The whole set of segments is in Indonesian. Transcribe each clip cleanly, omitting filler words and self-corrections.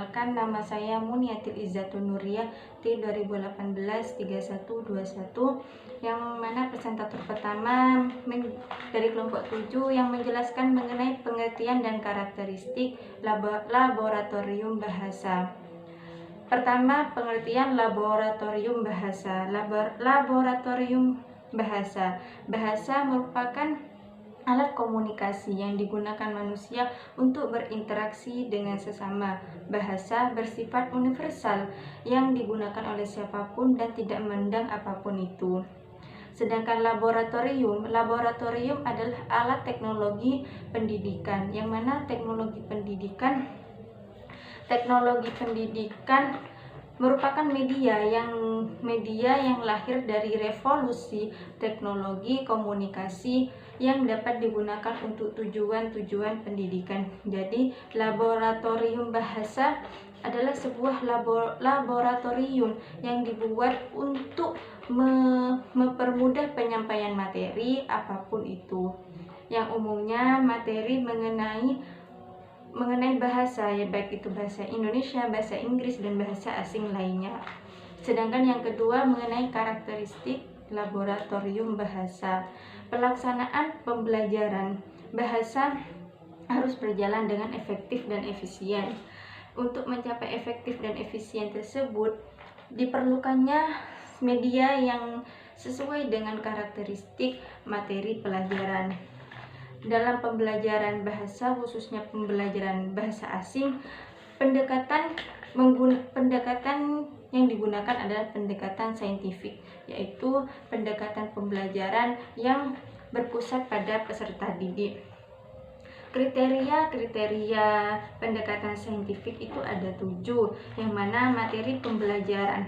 Perkenalkan, nama saya Muniatil Izzatun Nuriyah T 2018-3121, yang mana presentator pertama dari kelompok 7 yang menjelaskan mengenai pengertian dan karakteristik laboratorium bahasa. Pertama, pengertian laboratorium bahasa. Laboratorium bahasa. Bahasa merupakan alat komunikasi yang digunakan manusia untuk berinteraksi dengan sesama. Bahasa bersifat universal yang digunakan oleh siapapun dan tidak memandang apapun itu. Sedangkan laboratorium adalah alat teknologi pendidikan, yang mana teknologi pendidikan merupakan media yang lahir dari revolusi teknologi komunikasi yang dapat digunakan untuk tujuan-tujuan pendidikan. Jadi, laboratorium bahasa adalah sebuah laboratorium yang dibuat untuk mempermudah penyampaian materi apapun itu, yang umumnya materi mengenai bahasa, ya baik itu bahasa Indonesia, bahasa Inggris, dan bahasa asing lainnya. Sedangkan yang kedua mengenai karakteristik laboratorium bahasa. Pelaksanaan pembelajaran bahasa harus berjalan dengan efektif dan efisien. Untuk mencapai efektif dan efisien tersebut, diperlukannya media yang sesuai dengan karakteristik materi pelajaran. Dalam pembelajaran bahasa, khususnya pembelajaran bahasa asing, pendekatan yang digunakan adalah pendekatan saintifik, yaitu pendekatan pembelajaran yang berpusat pada peserta didik. Kriteria pendekatan saintifik itu ada 7, yang mana materi pembelajaran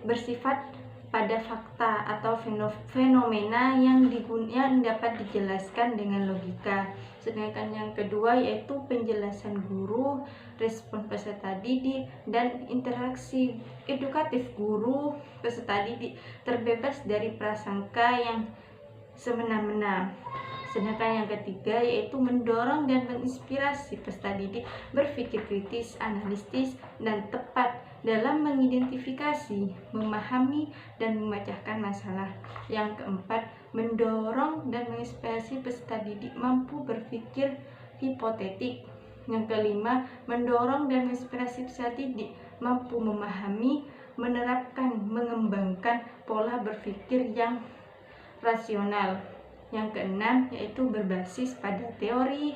bersifat pada fakta atau fenomena yang dapat dijelaskan dengan logika. Sedangkan yang kedua yaitu penjelasan guru, respon peserta didik, dan interaksi edukatif guru peserta didik terbebas dari prasangka yang semena-mena. Sedangkan yang ketiga yaitu mendorong dan menginspirasi peserta didik berpikir kritis, analitis, dan tepat dalam mengidentifikasi, memahami, dan memecahkan masalah. Yang keempat, mendorong dan menginspirasi peserta didik mampu berpikir hipotetik. Yang kelima, mendorong dan menginspirasi peserta didik mampu memahami, menerapkan, mengembangkan pola berpikir yang rasional. Yang keenam yaitu berbasis pada teori,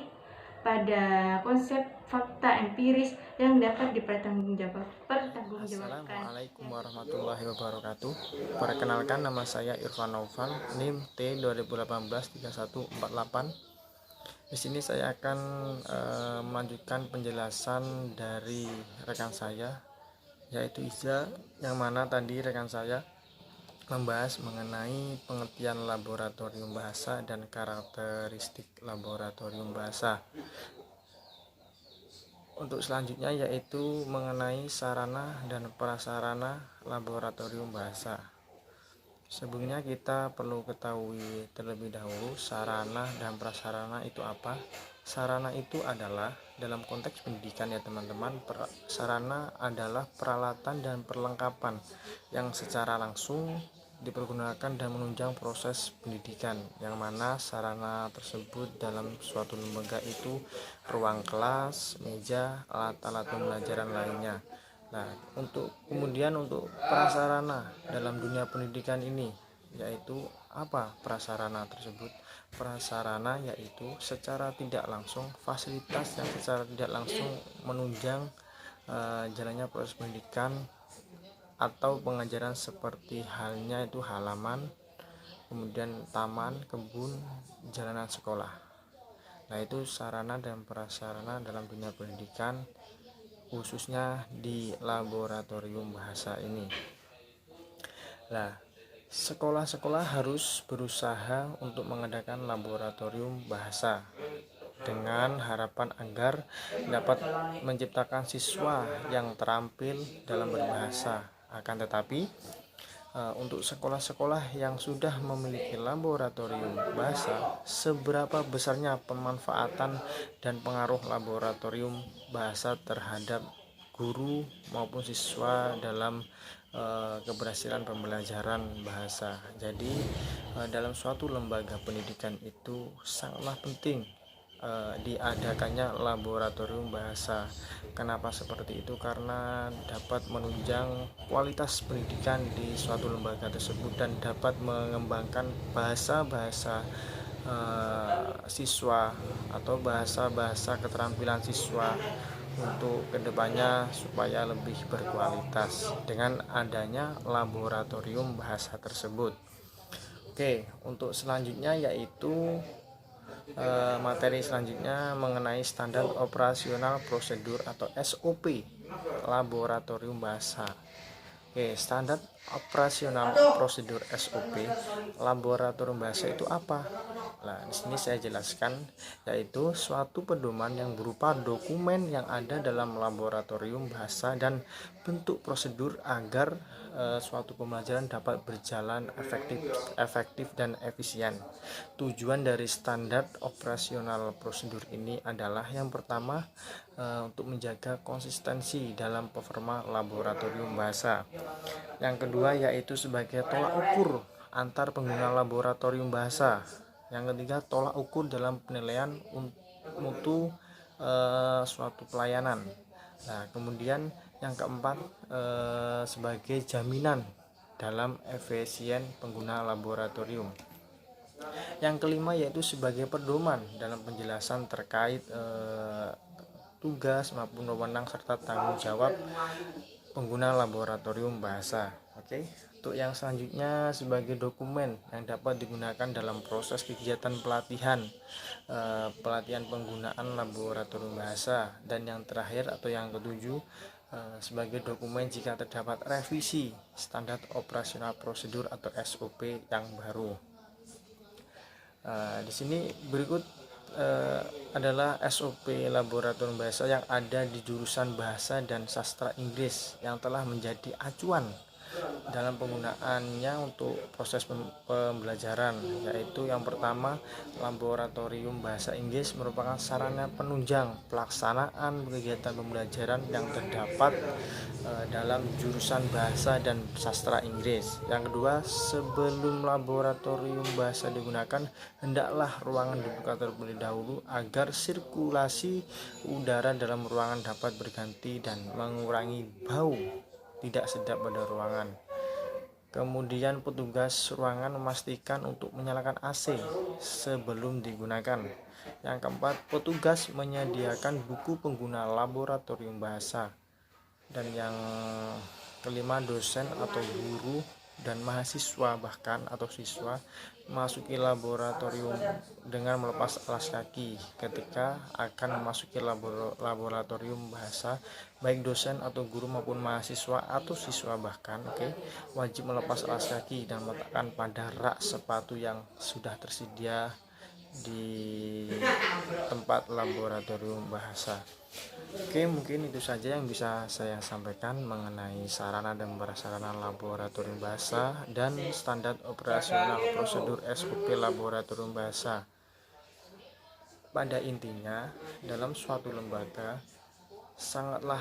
pada konsep fakta empiris yang dapat dipertanggungjawabkan. Assalamualaikum warahmatullahi wabarakatuh. Perkenalkan, nama saya Irfan Naufal, NIM T 2018-3148. Di sini saya akan melanjutkan penjelasan dari rekan saya, yaitu Iza, yang mana tadi rekan saya membahas mengenai pengertian laboratorium bahasa dan karakteristik laboratorium bahasa. Untuk selanjutnya yaitu mengenai sarana dan prasarana laboratorium bahasa. Sebelumnya kita perlu ketahui terlebih dahulu sarana dan prasarana itu apa. Sarana itu adalah dalam konteks pendidikan ya teman-teman, sarana adalah peralatan dan perlengkapan yang secara langsung dipergunakan dan menunjang proses pendidikan, yang mana sarana tersebut dalam suatu lembaga itu ruang kelas, meja, alat-alat pembelajaran lainnya. Nah, untuk prasarana dalam dunia pendidikan ini, yaitu apa prasarana tersebut? Prasarana yaitu secara tidak langsung fasilitas yang secara tidak langsung menunjang jalannya proses pendidikan atau pengajaran, seperti halnya itu halaman, kemudian taman, kebun, jalanan sekolah. Nah, itu sarana dan prasarana dalam dunia pendidikan, khususnya di laboratorium bahasa ini. Nah, sekolah-sekolah harus berusaha untuk mengadakan laboratorium bahasa dengan harapan agar dapat menciptakan siswa yang terampil dalam berbahasa. Akan tetapi Untuk sekolah-sekolah yang sudah memiliki laboratorium bahasa, seberapa besarnya pemanfaatan dan pengaruh laboratorium bahasa terhadap guru maupun siswa dalam keberhasilan pembelajaran bahasa. Jadi dalam suatu lembaga pendidikan itu sangatlah penting diadakannya laboratorium bahasa. Kenapa seperti itu? Karena dapat menunjang kualitas pendidikan di suatu lembaga tersebut dan dapat mengembangkan bahasa-bahasa siswa atau bahasa-bahasa keterampilan siswa untuk kedepannya supaya lebih berkualitas dengan adanya laboratorium bahasa tersebut. Oke, untuk selanjutnya yaitu materi selanjutnya mengenai standar operasional prosedur atau SOP laboratorium bahasa. Oke, standar operasional prosedur SOP laboratorium bahasa itu apa? Nah, di sini saya jelaskan, yaitu suatu pedoman yang berupa dokumen yang ada dalam laboratorium bahasa dan bentuk prosedur agar suatu pembelajaran dapat berjalan efektif dan efisien. Tujuan dari standar operasional prosedur ini adalah yang pertama untuk menjaga konsistensi dalam performa laboratorium bahasa. Yang kedua yaitu sebagai tolak ukur antar pengguna laboratorium bahasa. Yang ketiga, tolak ukur dalam penilaian mutu suatu pelayanan. Nah, kemudian yang keempat sebagai jaminan dalam efisien pengguna laboratorium. Yang kelima yaitu sebagai pedoman dalam penjelasan terkait tugas maupun wewenang serta tanggung jawab pengguna laboratorium bahasa. Oke. Untuk yang selanjutnya sebagai dokumen yang dapat digunakan dalam proses kegiatan pelatihan penggunaan laboratorium bahasa. Dan yang terakhir atau yang ketujuh sebagai dokumen jika terdapat revisi standar operasional prosedur atau SOP yang baru. Di sini berikut adalah SOP laboratorium bahasa yang ada di jurusan bahasa dan sastra Inggris yang telah menjadi acuan dalam penggunaannya untuk proses pembelajaran, yaitu yang pertama, laboratorium bahasa Inggris merupakan sarana penunjang pelaksanaan kegiatan pembelajaran yang terdapat dalam jurusan bahasa dan sastra Inggris. Yang kedua, sebelum laboratorium bahasa digunakan, hendaklah ruangan dibuka terlebih dahulu agar sirkulasi udara dalam ruangan dapat berganti dan mengurangi bau tidak sedap pada ruangan. Kemudian petugas ruangan memastikan untuk menyalakan AC sebelum digunakan. Yang keempat, petugas menyediakan buku pengguna laboratorium bahasa. Dan yang kelima, dosen atau guru dan mahasiswa bahkan atau siswa memasuki laboratorium dengan melepas alas kaki ketika akan memasuki laboratorium bahasa. Baik dosen atau guru maupun mahasiswa atau siswa bahkan wajib melepas alas kaki dan meletakkan pada rak sepatu yang sudah tersedia di tempat laboratorium bahasa. Mungkin itu saja yang bisa saya sampaikan mengenai sarana dan prasarana laboratorium bahasa dan standar operasional prosedur SOP laboratorium bahasa. Pada intinya, dalam suatu lembaga sangatlah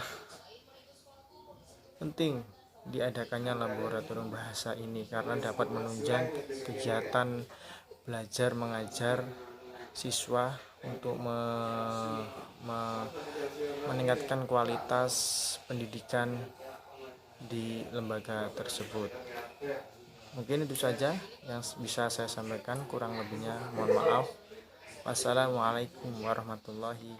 penting diadakannya laboratorium bahasa ini karena dapat menunjang kegiatan belajar mengajar siswa untuk meningkatkan kualitas pendidikan di lembaga tersebut. Mungkin itu saja yang bisa saya sampaikan, kurang lebihnya mohon maaf. Wassalamualaikum warahmatullahi